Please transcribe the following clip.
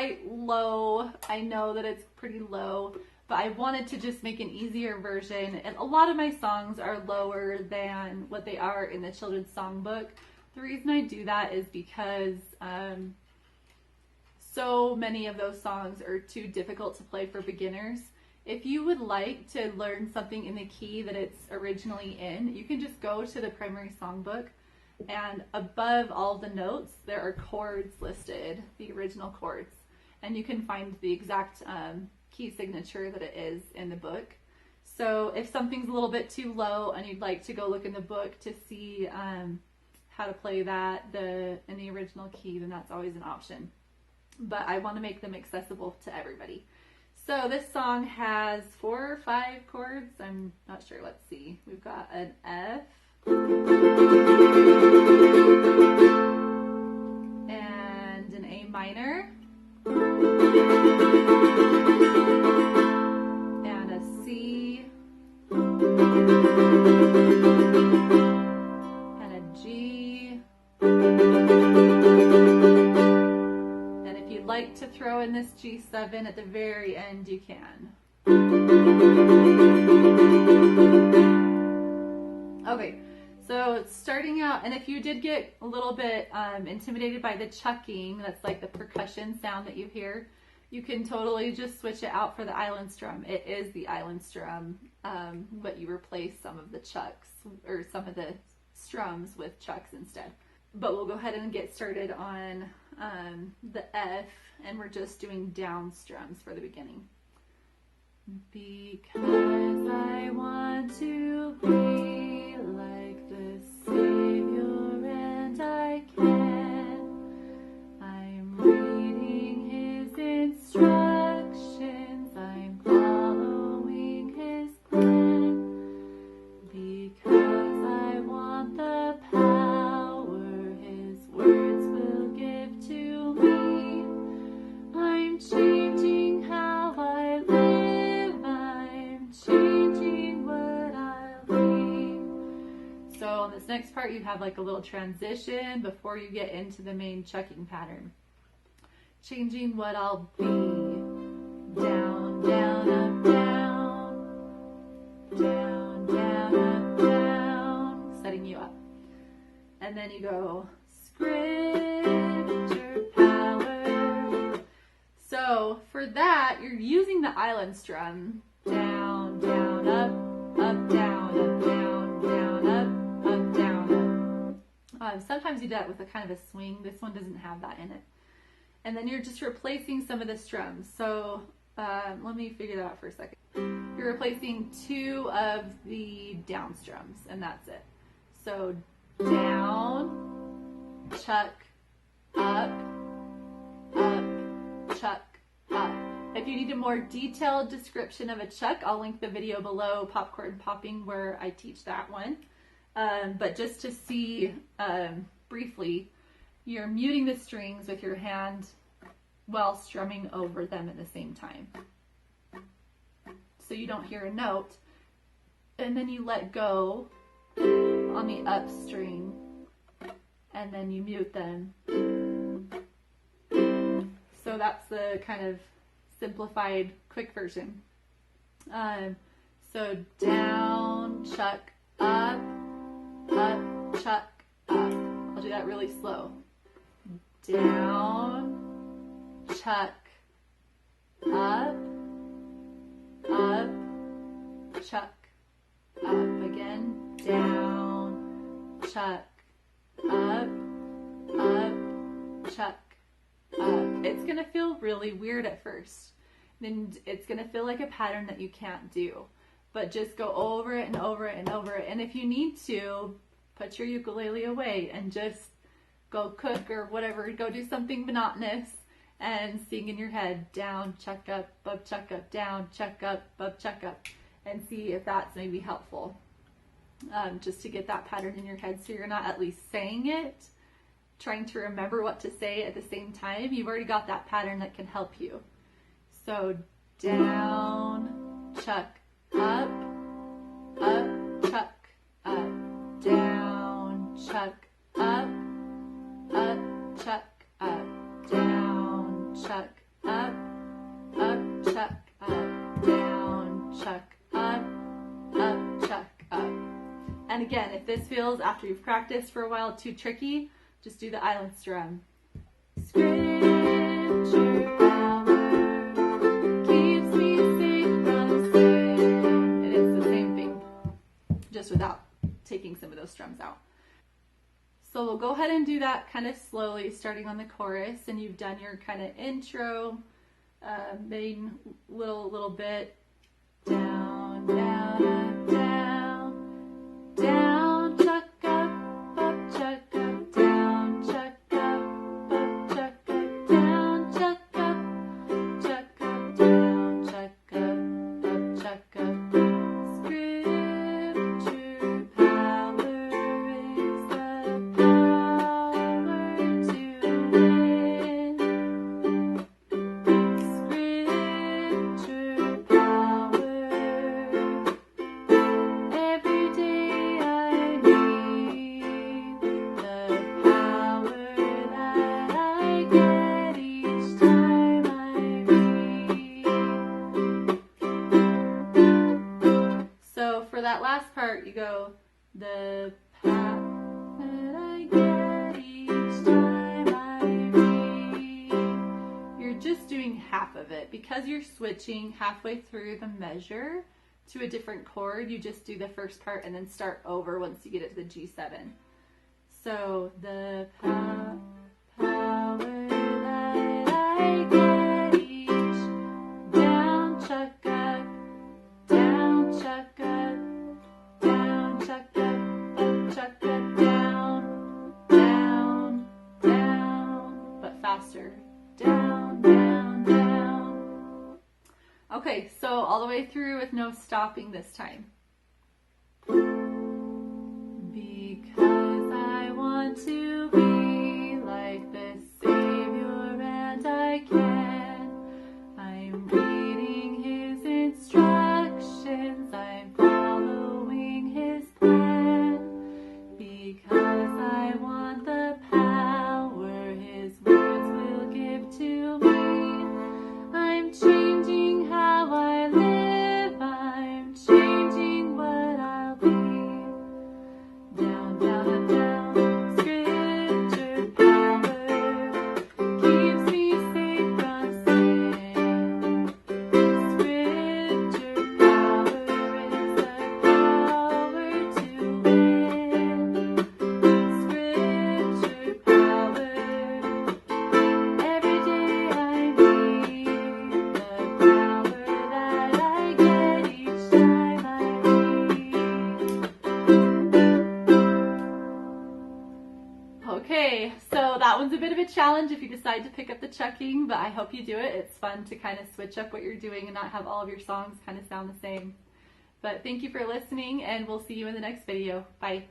quite low. I know that it's pretty low, but I wanted to just make an easier version. And a lot of my songs are lower than what they are in the children's songbook. The reason I do that is because so many of those songs are too difficult to play for beginners. If you would like to learn something in the key that it's originally in, you can just go to the primary songbook, and above all the notes there are chords listed, the original chords, and you can find the exact key signature that it is in the book. So if something's a little bit too low and you'd like to go look in the book to see how to play that in the original key, then that's always an option. But I want to make them accessible to everybody. So this song has 4 or 5 chords. I'm not sure. Let's see. We've got an F and an A minor and a C and a G. Like to throw in this G7 at the very end, you can. Okay, so starting out, and if you did get a little bit intimidated by the chucking, that's like the percussion sound that you hear, you can totally just switch it out for the island strum. It is the island strum, but you replace some of the chucks or some of the strums with chucks instead. But we'll go ahead and get started on the F, and we're just doing down strums for the beginning. Because I want to be like the Savior and I can. I'm reading His instructions, I'm following His plan. Because I want the power His words will give to me. I'm changing how I live, I'm changing what I leave. So on this next part you have like a little transition before you get into the main chucking pattern. Changing what I'll be. Down, down, up, down. Down, down, up, down. Setting you up. And then you go scripture power. So for that, you're using the island strum. Down, down, up, down, up, down, down, up, down, up. Sometimes you do that with a kind of a swing. This one doesn't have that in it. And then you're just replacing some of the strums. So let me figure that out for a second. You're replacing 2 of the down strums, and that's it. So down, chuck, up, chuck, up. If you need a more detailed description of a chuck, I'll link the video below, Popcorn Popping, where I teach that one. But just to see briefly, you're muting the strings with your hand while strumming over them at the same time. So you don't hear a note, and then you let go on the up string, and then you mute them. So that's the kind of simplified, quick version. So down, chuck, up, chuck, up. I'll do that really slow. Down, chuck, up, chuck, up. Again, down, chuck, up, chuck, up. It's gonna feel really weird at first. And it's gonna feel like a pattern that you can't do. But just go over it and over it and over it. And if you need to, put your ukulele away and just go cook or whatever. Go do something monotonous and sing in your head. Down, chuck up, down, chuck up, chuck up. And see if that's maybe helpful. Just to get that pattern in your head so you're not at least saying it, trying to remember what to say at the same time. You've already got that pattern that can help you. So down, chuck, up, chuck, up, down, chuck, up, chuck, up, down, chuck, And again, if this feels, after you've practiced for a while, too tricky, just do the island strum. Scripture power keeps me safe from sin. And it's the same thing, just without taking some of those strums out. So we'll go ahead and do that kind of slowly, starting on the chorus, and you've done your kind of intro, main little bit, down, down, up, down, down, chuck up, down, chuck up, down, chuck up, down, chuck up, chuck up. Scripture power is the power to win. Scripture power. Every day I need the power that I get each time I read. So for that last part, you go, the power that I get each time I read. You're just doing half of it. Because you're switching halfway through the measure to a different chord, you just do the first part and then start over once you get it to the G7. So the power that I get each, down, chuck up, down, chuck up, down, chuck up, down, down, down, but faster, down, down, down. Okay, so all the way through with no stopping this time. Because I want to be like the Savior and I can. I'm reading His instructions, I'm following His plan. Because I want the power His words will give to me. I'm changing how I live, I'm changing what I'll be. Down, down, up, down, scripture power keeps me safe from sin. Scripture power is the power to win. Scripture power. Every day I need the power that I get each time I read. Okay, so that one's a bit of a challenge if you decide to pick up the chucking, but I hope you do it. It's fun to kind of switch up what you're doing and not have all of your songs kind of sound the same. But thank you for listening, and we'll see you in the next video. Bye.